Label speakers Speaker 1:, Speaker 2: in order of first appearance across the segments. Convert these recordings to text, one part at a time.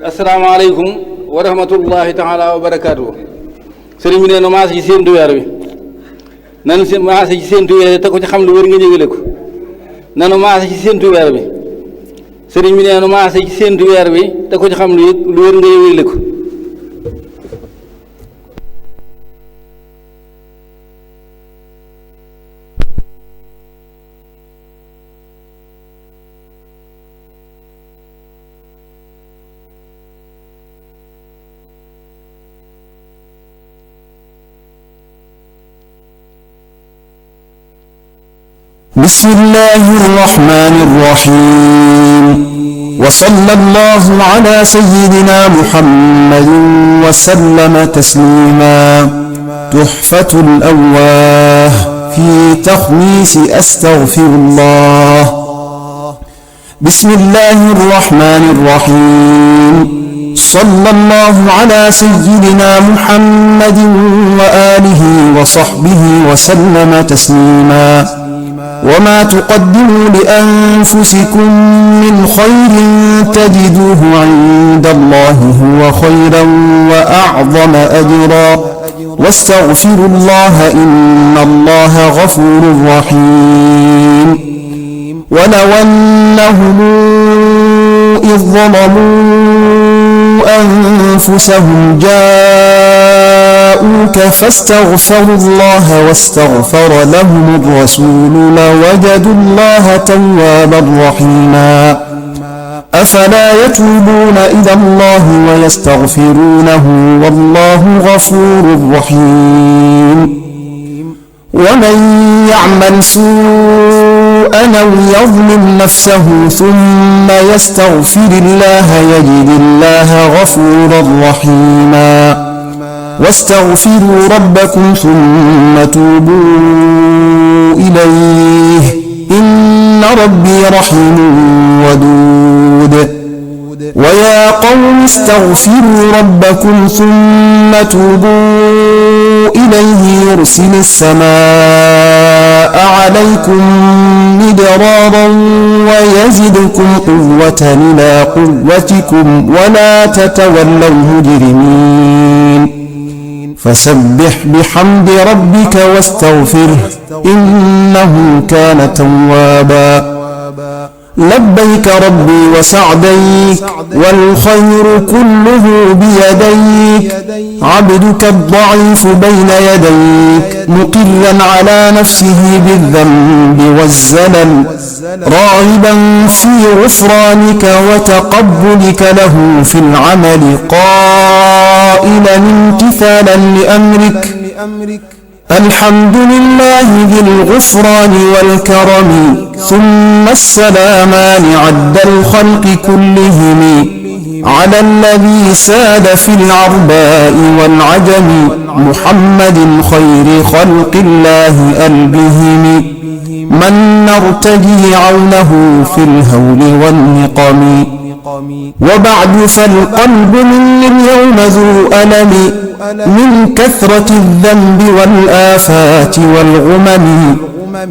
Speaker 1: asalaamaaleykum wa rahmatullahi taala wa barakaatu. sëriñ bi nee na maase ci séentu weer wi nanu si maase ci séentu weer wi te ko ci xam lu wér nga ñëgale ko nanu maase ci séentu weer wi sëriñ bi nee na maase ci séentu weer wi te ko ci xam lu wér nga yëgale ko.
Speaker 2: بسم الله الرحمن الرحيم وصلى الله على سيدنا محمد وسلم تسليما. تحفة الأواه في تخميس أستغفر الله. بسم الله الرحمن الرحيم صلى الله على سيدنا محمد وآله وصحبه وسلم تسليما. وما تقدموا لأنفسكم من خير تجدوه عند الله هو خيرا وأعظم أجرا واستغفروا الله إن الله غفور رحيم. ولو أنهم إذ ظلموا أنفسهم جاءوك فاستغفروا الله واستغفر لهم الرسول لوجدوا الله توابا رحيما. أفلا يتوبون إلى الله ويستغفرونه والله غفور رحيم. ومن يعمل سوءا أو يظلم نفسه ثم يستغفر الله يجد الله غفورا رحيما. واستغفروا ربكم ثم توبوا إليه إن ربي رحيم ودود. ويا قوم استغفروا ربكم ثم توبوا إليه يرسل السماء عليكم مدرارا ويزدكم قوة إلى قوتكم ولا تتولوا مجرمين. فسبح بحمد ربك واستغفره إنه كان توابا. لبيك ربي وسعديك والخير كله بيديك عبدك الضعيف بين يديك مقلا على نفسه بالذنب والزلل راغبا في غفرانك وتقبلك له في العمل قائلا امتثالا لأمرك. الحمد لله ذي الغفران والكرم ثم السلامان عد الخلق كلهم على الذي ساد في العرباء والعجم محمد خير خلق الله ألبهم من نرتجي عونه في الهول والنقم. وبعد فالقلب مني اليوم ذو ألم من كثرة الذنب والآفات والغمم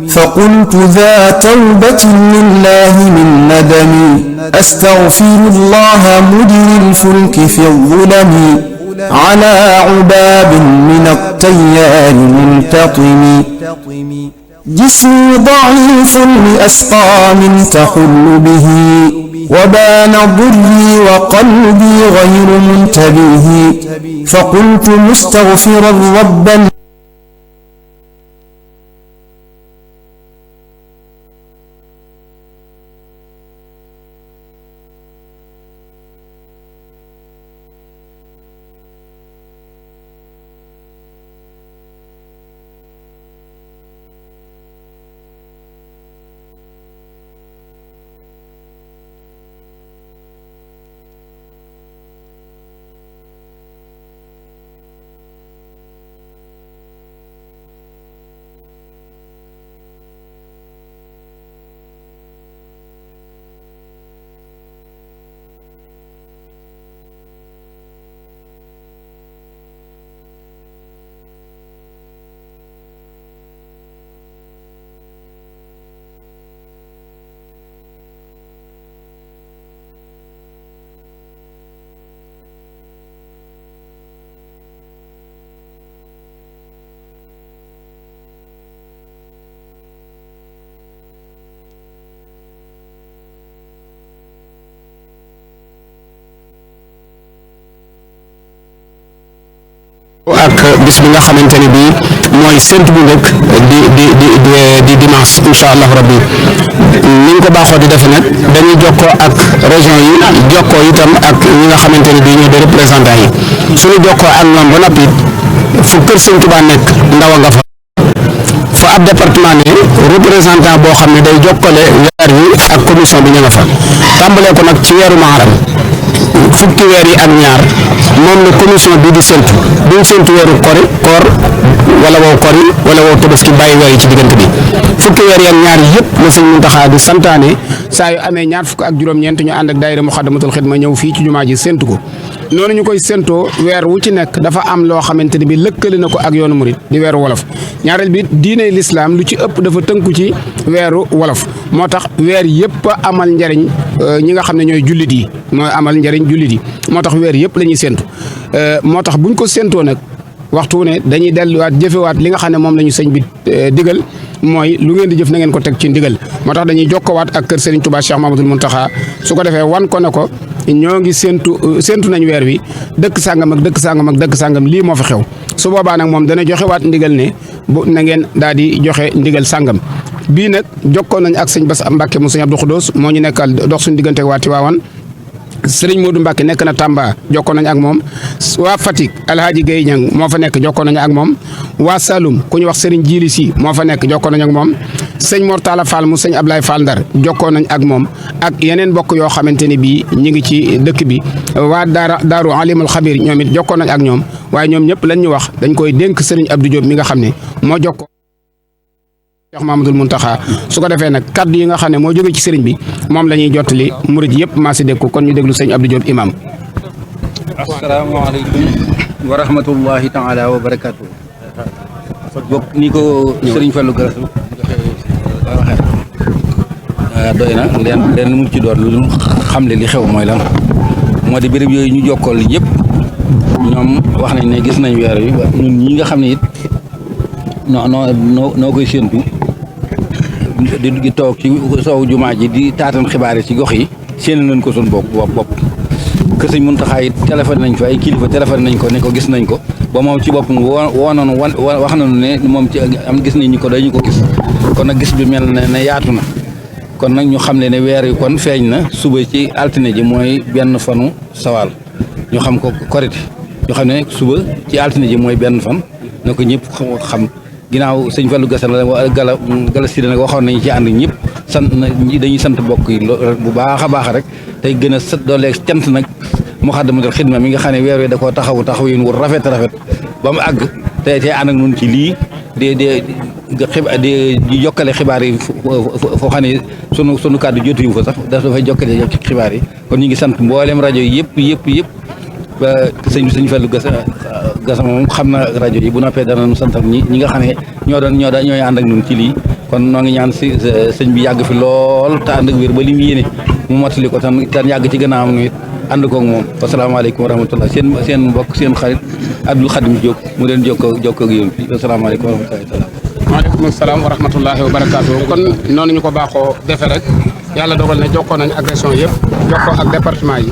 Speaker 2: فقلت ذا توبة لله من ندمي أستغفر الله مجري الفلك في الظلم على عباب من التيار منتطم. جسمي ضعيف لأسقام تحل به وبان ضري وقلبي غير منتبه فقلت مستغفرا ربا
Speaker 3: ak bis bi nga xamante ne bii mooy séntu bu njëkk di dimanche incha allah rabbi ni ñu ko baaxoo di defe nag dañuy jokkoo ak région yi jokkoo itam ak ñi nga xamante ne bii ñoo di représentant yi suñu jokkoo ak ñoom ba noppi fu kër Sëñ Tuubaa nekk ndaw a nga fa fu ab département ne représentant boo xam ne day jokkale weer yi ak commission bi ñu nga fa tàmbalee ko nag ci weeru Muharram fukki weer yi ak ñaar moom la commission bii di séntu duñ séntu weeru koor wala wow kori wala wow tabaski bàyyi weer yi ci diggante bi fukki weer yi ak ñaar yëpp la sëñ Muntaxa di santaane saa yu amee ñaar fukk ak juróom-ñeent ñu ànd ak daayira Muxaddamatul Xidma ñëw fii ci jumaa ji séntu ko noonu ñu koy séntoo weer wu ci nekk dafa am loo xamante ne bi lëkkale na ko ak yoonu murit di weeru wolof ñaareel bi diine lislaam lu ci ëpp dafa tënku ci weeru wolof moo tax weer yëpp amal njariñ ñi nga xam ne ñooy jullit yi mooy amal njariñ jullit yi moo tax weer yëpp la ñuy séntu moo tax buñ ko séntoo nag waxtu wu ne dañuy delluwaat jëfewaat li nga xam ne moom la ñu sëñ bi digal mooy lu ngeen di jëf na ngeen ko teg ci ndigal moo tax dañuy jokkowaat ak kër Serigne Touba Cheikh Mamadou Mountakha su ko defee wan ko ne ko ñoo ngi séntu nañ weer wi dëkk sàngam ak dëkk sàngam ak dëkk sàngam lii moo fi xew su boobaa nag moom dana joxewaat ndigal ne bu na ngeen daal di joxe ndigal sàngam bii nag jokkoon nañ ak sëñ Bass Mbacke mu sëñ Abdou Khoudous moo ñu nekkal dox suñu diggante ak waa Tiwaawan Sëriñ Modou Mbacke nekk na Tamba jokkoon nañu ak moom waa Fatick Alhaji Guèye Niang moo fa nekk jokkoon nañu ak moom waa Saloum ku ñu wax Sëriñ Jili Si moo fa nekk jokkoon nañu ak moom sëñ Mortala Fall mu sëñ Ablaye Fall Ndar jokkoon nañ ak moom ak yeneen bokk yoo xamante ni bii ñu ngi ci dëkk bi waa Daaru Alimul Xabir ñoom it jokkoon nañ ak ñoom waaye ñoom ñëpp lañ ñu wax dañ koy dénk Sëriñ Abdou Diop mi nga xam ne moo jokkoo Cheikh Mamadou Mountakha su ko defee nag kaddu yi nga xam ne moo jóge ci sëriñ bi moom la ñuy jottali murid yëpp maa si dégg ko kon ñu déglu sëñ Abdou Diop imam.
Speaker 1: asalaamaaleykum wa rahmatullahi taala wa barakaatu. bokk ni ko sëriñ Fallou Garas waxee doy na leen mu ci doon lu xam le li xew mooy lan moo di béréb yooyu ñu jokkool yëpp ñoom wax nañ ne gis nañ weer wi ñun ñi nga xam ne it noo koy séentu di toog ci soowu jumaa ji di taatan xibaar yi ci gox yi séen nañ ko suñ bopp kër Sëñ Muntaxa it téléphone nañ fa ay kilifa téléphone nañ ko ne ko gis nañ ko ba moom ci boppam woo nañu wax nañu ne moom ci am gis nañ ñu ko dañu ko gis kon nag gis bi mel ne yaatu na kon nag ñu xam ne weer yi kon feeñ na suba ci altine ji mooy benn fanu sawaal ñu xam ko korite ñu xam ne suba ci altine ji mooy benn fan na ko ñëpp xam ginnaaw sëñ Fallou Gassal gala si nag waxoon nañu ci ànd ñëpp dañuy sant bokk yi bu baax a baax rek tey gën a doole cant nag Moukhaddamatoul Khidma mi nga xam ne weer wi da koo taxaw yi wu rafet ba mu àgg tey ànd ak ñun ci lii di jokkale xibaar yi foo xam ne sunu kàddu jotuñu fa sax dafay jokkale ci xibaar yi kon ñu ngi sant mboolem rajo yi yëpp ba sëñ Fallou Gassal moom xam na rajo yi bu noppee dana nu santal ñi nga xam ne ñooy ànd ak ñun ci lii kon noo ngi ñaan si sëñ bi yàgg fi lool te ànd ak wér ba li mu yéene mu mottali ko tan yàgg ci gannaawam nu it ànd koog moom asalaamaaleykum wa rahmatullah seen mbokk seen xarit Abdou Khadim Diop mu leen jokkoo ak yéen fii asalaamaaleykum wa rahmatullahi.
Speaker 3: waaleykum salaam wa rahmatullahi wa barakaatu kon noonu ñu ko baaxoo defee rek yàlla dogal na jokkoo nañ ak région yëpp jokkoo ak département yi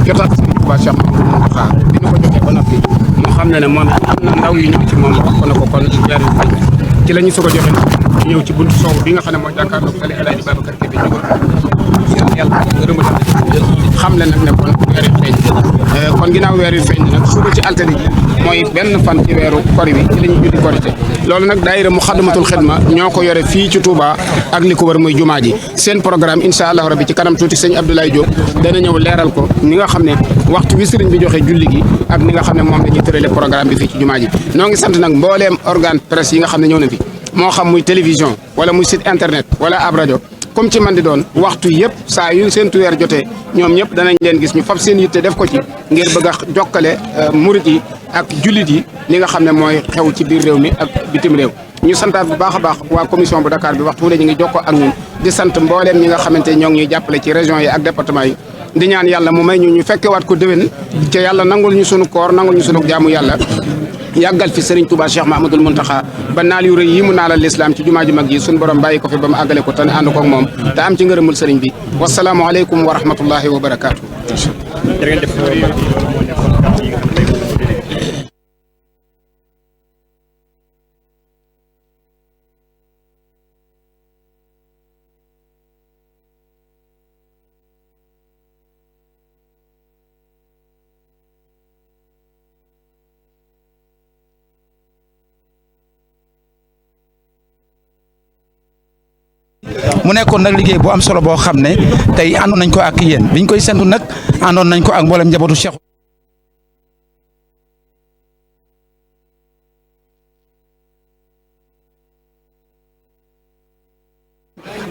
Speaker 3: jotaat Sëriñ Tuubaa Cheikh Mamadou Mountakha bi ñu ko joxee ba noppi moo xam ne moom am na ndaw yu ñëw ci moom wax ko ne ko kon weer yu fay ci la ñu soog a joxe ñu ñëw ci buntu soow bi nga xam ne mooy jàkkaarloog tali El Hadji Babacar Kébé ñu ko yàlla rëmata xam le nag ne kon weer yu feeñ kon ginnaaw weer yu feeñ nag suba ci altine ji mooy benn fan ci weeru kori bi ci la ñuy julli korite loolu nag daayira Moukhaddamatoul Khidma ñoo ko yore fii ci Touba ak li ko wër muy jumaa ji seen programme incha allah rabbi ci kanam tuuti sëñ Abdoulaye Diop dana ñëw leeral ko ni nga xam ne waxtu wi sëriñ bi joxe julli gi ak ni nga xam ne moom la ñuy tërale programme bi fii ci jumaa ji noo ngi sant nag mbooleem organe presse yi nga xam ne ñëw na fi moo xam muy télévision wala muy site internet wala ab rajo comme ci man di doon waxtu yëpp saa yu seen weer jotee ñoom ñëpp danañ leen gis ñu fab seen yitte def ko ci ngir bëgg a jokkale murit yi ak jullit yi li nga xam ne mooy xew ci biir réew mi ak bitim réew ñu santaat bu baax a baax waa commission bu Dakar bi waxtu wu ne ñu ngi jokkoo ak ñun di sant mbooleem ñi nga xamante ñoo ngi ñuy jàppale ci région yi ak département yi di ñaan yàlla mu may ñu fekkewaat ko déwén te yàlla nangul ñu sunu koor nangul ñu sunu jaamu yàlla yàggal fi Serigne Touba Cheikh Mahamadul Muntaxa ba naal yu rëy yi mu naalal lislaam ci jumaa ju mag yi suñu borom bàyyi ko fi ba mu àggale ko te ne ànd koog moom te am ci ngërëmul Serigne bi wasalaamualeykum wa rahmatullahi wa barakaatu.
Speaker 4: mu nekkoon nag liggéey bu am solo boo xam ne tey àndoon nañ ko ak yéen biñ koy sentu nag àndoon nañ ko ak mboolem njabootu Cheikh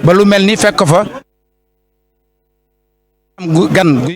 Speaker 4: ba lu mel ni fekk fa gan gu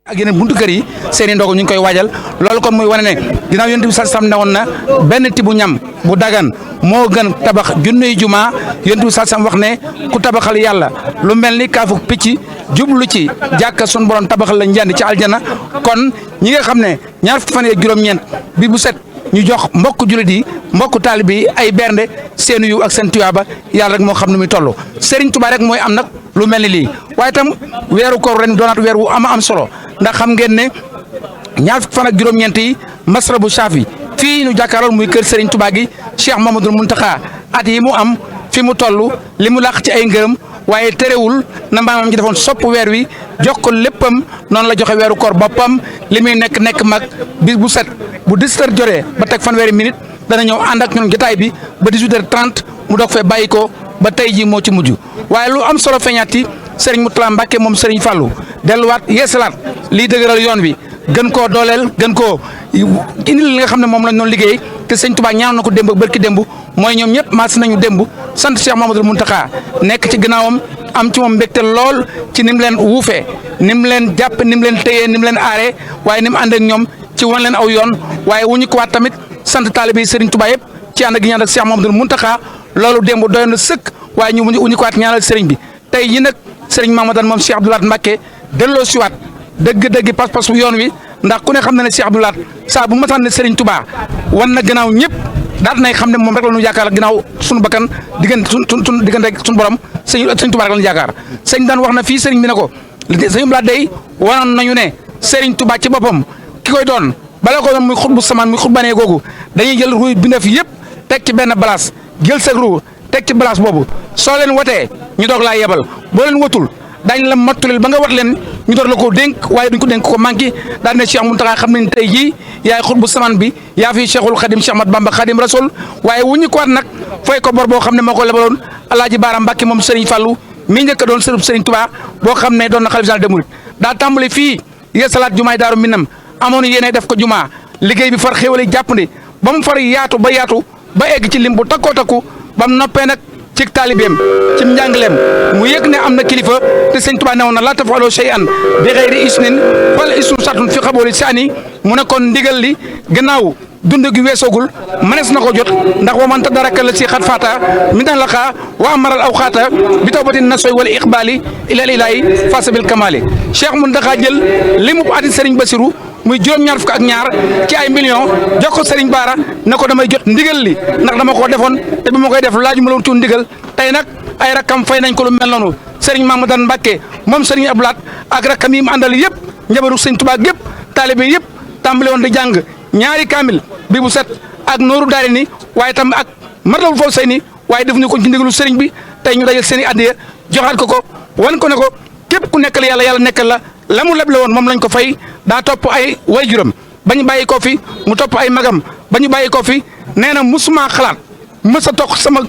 Speaker 4: ak yeneen buntu kër yi seen i ndogu ñu ngi koy waajal loolu kon muy wane ne ginnaaw yonent bi sallallahu alayhi wasallam ne woon na benn tibu ñam bu dagan moo gën tabax junniy juma yonent bi sallallahu alayhi wasallam wax ne ku tabaxal yàlla lu mel ni kaafu picc jublu ci jàkka sun borom tabaxal la njandi ci aljana kon ñi nga xam ne ñaar fan ak juróom-ñeent bi bu set ñu jox mbokk jullit yi mbokk taalibe yi ay bernde seen yu ak seen tuyaaba yàlla rek moo xam ne muy toll Serigne Touba rek mooy am nag lu mel ni lii waaye itam weeru koor ren doonaat weer wu am solo ndax xam ngeen ne ñaar fan ak juróom-ñeent yi Masrabu Saafi fii ñu jàkkaaroon muy kër Serigne Touba gi Cheikh Mamadou Mountakha at yi mu am fi mu toll li mu làq ci ay ngërëm waaye terewul na maamam ji defoon sopp weer wi jox ko léppam noonu la joxe weeru koor boppam li muy nekk mag bis bu set bu 17h jotee ba teg fanweeri minute dana ñëw ànd ak ñun jotaay bi ba 18h30 mu doog fee bàyyi ko ba tey jii moo ci mujj waaye lu am solo feeñaati Serigne Moutala Mbacke moom Serigne Fallou delluwaat yeesalaat lii dëgëral yoon wi gën koo dooleel gën koo indi li nga xam ne moom lañ doon liggéey te Serigne Touba ñaan na ko démb ak barki démb mooy ñoom ñëpp maas nañu démb sant Cheikh Mamadou Mountakha nekk ci gannaawam am ci moom mbégte lool ci ni mu leen wuufee ni mu leen jàpp ni mu leen téyee ni mu leen aaree waaye ni mu ànd ak ñoom ci wan leen aw yoon waaye wuñu ko waat tamit sant taalibe Serigne Touba yëpp ci ànd ak ñaan ak Cheikh Mamadou Mountakha loolu démb doy na sëkk waaye ñu wuñu ko waat ñaanal Serigne bi tey yi nag Serigne Mamadou moom Cheikh Abdou Lahad Mbacké delloo si waat dëgg-dëgg pas-pas bu yoon wi ndax ku ne xam na ne Cheikh Abdou Lahad saa bu mataan ne Serigne Touba wan na gannaaw ñëpp daal nay xam ne moom rek la ñu yaakaar ginnaaw suñu bakkan diggante suñu diggante suñu borom Serigne Touba rek la ñu yaakaar sëñ daan wax na fii Serigne bi ne ko Serigne Abdou Lahad day wanoon nañu ne Serigne Touba ci boppam ki koy doon bala ko doon muy xutbu samaan muy xutbanee googu dañuy jël ruuy bindeef yëpp teg ci benn place jël sa ruu teg ci place boobu soo leen watee ñu doog laa yebal boo leen watul daañu la mottulil ba nga wat leen ñu door la ko dénk waaye duñ ko dénk ko manqué daal ne Cheikh Mountakha xam nañ tey jii yaay xutbu samaan bi yaa fi Cheikhul Khadim Cheikh Ahmad Bamba Khadim Rasoul waaye wuñu ko waat nag fooy ko bor boo xam ne moo ko lebaloon Alaaji Baara Mbàkke moom Serigne Fallou mi njëkk a doon sërëb Serigne Touba boo xam ne doon na xalifa général des mourides daa tàmbali fii yeesalaat jumaay Daaru Minam amoon yéene def ko jumaa liggéey bi far xéwale jàppandi ba mu far yaatu ba egg ci lim bu takkoo takku ba mu noppee nag ci taalibeem ci njàngaleem mu yëg ne am na kilifa te sëñ Tuubaa newoon na laa tafaloo shay'an bi ghayri isnin wala isnu satun fi xabooli saani mu ne kon ndigal li gannaaw dund gi weesoogul mënees na ko jot ndax wa man tadaraka la si xat faata min tan laqa wa amaral aw xaata bi tawbatin nasoy wala iqbali ilal ilahi fasabil kamali Cheikh Mountakha jël li mu ati Serigne Bassirou muy juróom-ñaar fukk ak ñaar ci ay millions jox ko Serigne Bara ne ko damay jot ndigal li ndax dama ko defoon te bi ma koy def laaju ma la woon ci ndigal tey nag ay rakkam fay nañ ko lu mel noonu Serigne Mamadou Mbacké moom Serigne Abdou Lahad ak rakkam yi mu àndal yëpp njabaru Serigne Touba yëpp taalibe yëpp tàmbale woon di jàng ñaari kaamil bi bu set ak nooru daari ni waaye tam ak Matlabul Fawzayni waaye defuñu ko ci ndigalu Serigne bi tey ñu dajal seen i addiya joxaat ko wan ko ne ko képp ku nekkal yàlla yàlla nekkal la mu leble woon moom lañ ko fay daa topp ay waajuram ba ñu bàyyi ko fi mu topp ay magam ba ñu bàyyi ko fi nee na musuma xalaat mës a toog sama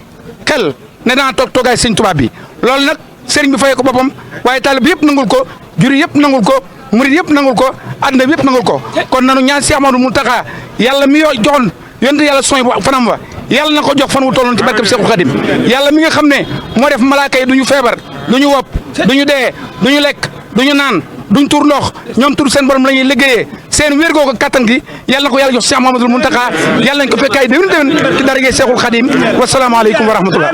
Speaker 4: xel ne dana toog toogaay Sëñ Tuubaa bi loolu nag sëriñ bi fay ko boppam waaye taalib yëpp nangul ko juri yëpp nangul ko murid yëpp nangul ko àdduna bi yëpp nangul ko kon nanu ñaan Cheikh Ahmadou Mountakha yàlla mi yoo joxoon yonte yàlla soñ bu fanam wa yàlla na ko jox fan wu tolloon ci barkeb Cheikhul Khadim yàlla mi nga xam ne moo def malaaka yi du ñu feebar du ñu wopp du ñu dee du ñu lekk du ñu naan duñ tur ndox ñoom tur seen borom la ñuy liggéeyee seen wér googu kattan gi yàlla na ko yàlla jox Cheikh Mouhamadoul Mountakha yàlla nañ ko fekk ay déwén ci darajee Cheikhul Khadim wasalaamaaleykum wa rahmatullah